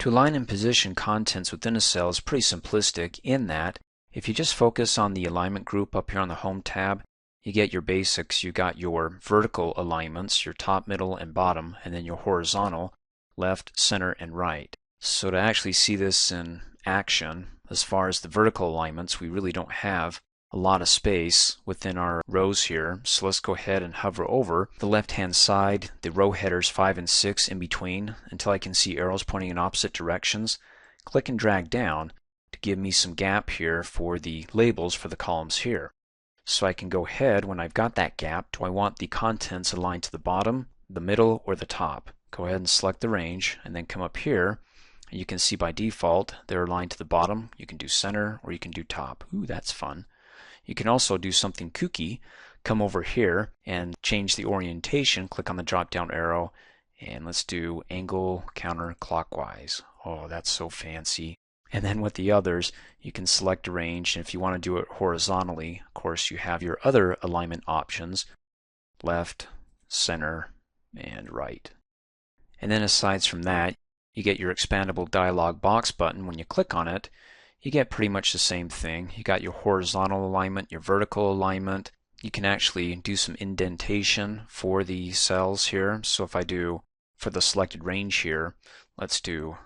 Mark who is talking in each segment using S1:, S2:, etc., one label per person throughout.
S1: To align and position contents within a cell is pretty simplistic in that if you just focus on the alignment group up here on the Home tab, you get your basics. You got your vertical alignments, your top, middle, and bottom, and then your horizontal, left, center, and right. So to actually see this in action, as far as the vertical alignments, we really don't have a lot of space within our rows here. So let's go ahead and hover over the left-hand side, the row headers 5 and 6 in between, until I can see arrows pointing in opposite directions. Click and drag down to give me some gap here for the labels for the columns here. So I can go ahead, when I've got that gap, do I want the contents aligned to the bottom, the middle, or the top? Go ahead and select the range and then come up here. And you can see by default they're aligned to the bottom. You can do center or you can do top. Ooh, that's fun. You can also do something kooky. Come over here and change the orientation. Click on the drop down arrow and let's do angle counterclockwise. Oh, that's so fancy. And then with the others, you can select a range, and if you want to do it horizontally, of course, you have your other alignment options, left, center, and right. And then aside from that, you get your expandable dialog box button. When you click on it, you get pretty much the same thing. You got your horizontal alignment, your vertical alignment. You can actually do some indentation for the cells here. So if I do, for the selected range here, let's do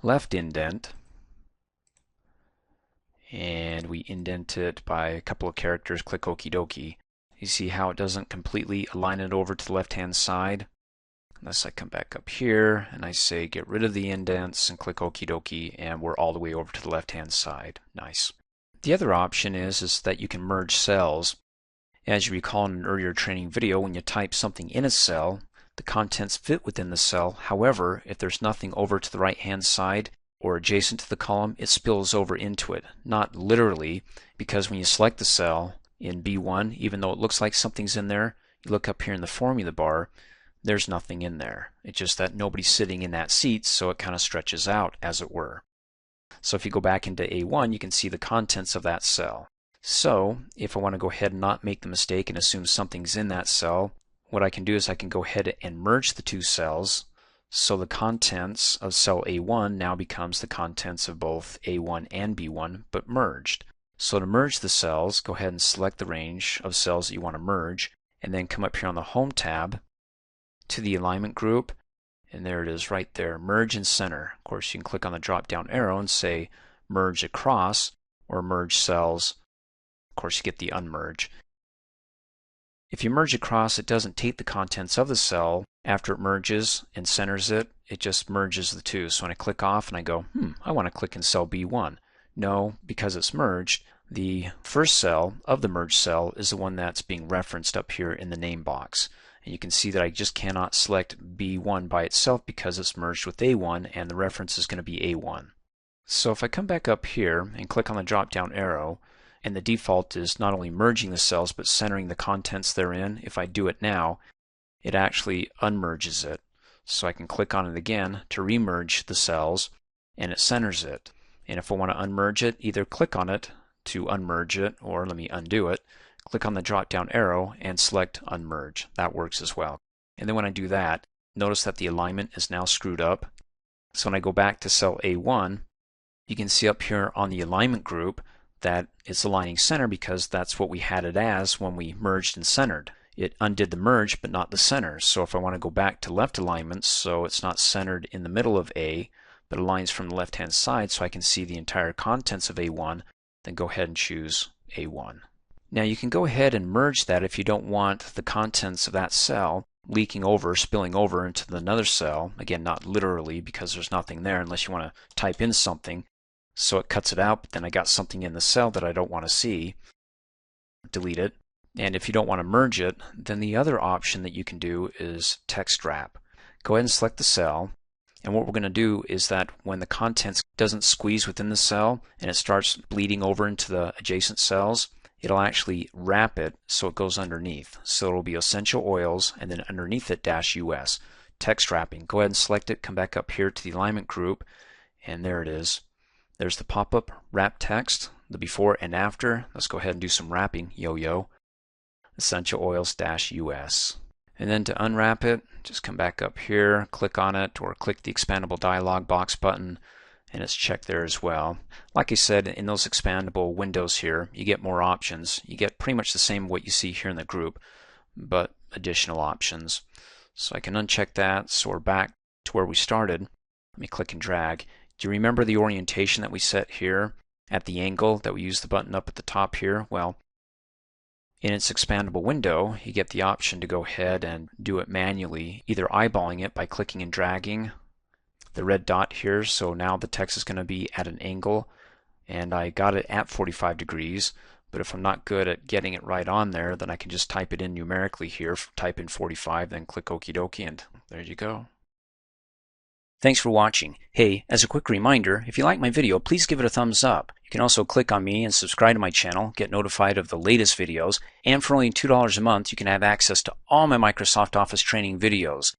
S1: left indent, and we indent it by a couple of characters. Click okie dokie. You see how it doesn't completely align it over to the left hand side? Unless I come back up here and I say get rid of the indents and click okie dokie, and we're all the way over to the left hand side. Nice. The other option is that you can merge cells. As you recall in an earlier training video, when you type something in a cell, the contents fit within the cell. However, if there's nothing over to the right hand side or adjacent to the column, it spills over into it. Not literally, because when you select the cell in B1, even though it looks like something's in there, you look up here in the formula bar, there's nothing in there. It's just that nobody's sitting in that seat, so it kind of stretches out, as it were. So if you go back into A1, you can see the contents of that cell. So if I want to go ahead and not make the mistake and assume something's in that cell, what I can do is I can go ahead and merge the two cells. So the contents of cell A1 now becomes the contents of both A1 and B1, but merged. So to merge the cells, go ahead and select the range of cells that you want to merge, and then come up here on the Home tab to the alignment group, and there it is right there, merge and center. Of course, you can click on the drop down arrow and say merge across or merge cells. Of course, you get the unmerge. If you merge across, it doesn't take the contents of the cell after it merges and centers it. It just merges the two. So when I click off and I go, I want to click in cell B1. No, because it's merged, the first cell of the merged cell is the one that's being referenced up here in the name box. And you can see that I just cannot select B1 by itself because it's merged with A1 and the reference is going to be A1. So if I come back up here and click on the drop down arrow, and the default is not only merging the cells but centering the contents therein, if I do it now, it actually unmerges it. So I can click on it again to remerge the cells and it centers it. And if I want to unmerge it, either click on it to unmerge it, or let me undo it, click on the drop down arrow and select unmerge. That works as well. And then when I do that, notice that the alignment is now screwed up. So when I go back to cell A1, you can see up here on the alignment group that it's aligning center because that's what we had it as when we merged and centered. It undid the merge but not the center. So if I want to go back to left alignment, so it's not centered in the middle of A, but aligns from the left hand side so I can see the entire contents of A1, then go ahead and choose A1. Now you can go ahead and merge that if you don't want the contents of that cell leaking over, spilling over into another cell. Again, not literally because there's nothing there unless you want to type in something. So it cuts it out, but then I got something in the cell that I don't want to see. Delete it. And if you don't want to merge it, then the other option that you can do is text wrap. Go ahead and select the cell. And what we're going to do is that when the contents doesn't squeeze within the cell and it starts bleeding over into the adjacent cells, it'll actually wrap it so it goes underneath. So it'll be essential oils and then underneath it -US. Text wrapping. Go ahead and select it. Come back up here to the alignment group, and there it is. There's the pop-up wrap text, the before and after. Let's go ahead and do some wrapping. Yo-yo. Essential oils -US. And then to unwrap it, just come back up here, click on it, or click the expandable dialog box button, and it's checked there as well. Like I said, in those expandable windows here, you get more options. You get pretty much the same what you see here in the group, but additional options. So I can uncheck that, so we're back to where we started. Let me click and drag. Do you remember the orientation that we set here at the angle that we used the button up at the top here? Well, in its expandable window, you get the option to go ahead and do it manually, either eyeballing it by clicking and dragging the red dot here. So now the text is going to be at an angle, and I got it at 45 degrees. But if I'm not good at getting it right on there, then I can just type it in numerically here, type in 45, then click okie dokie, and there you go. Thanks for watching. Hey, as a quick reminder, if you like my video, please give it a thumbs up. You can also click on me and subscribe to my channel, get notified of the latest videos, and for only $2 a month, you can have access to all my Microsoft Office training videos.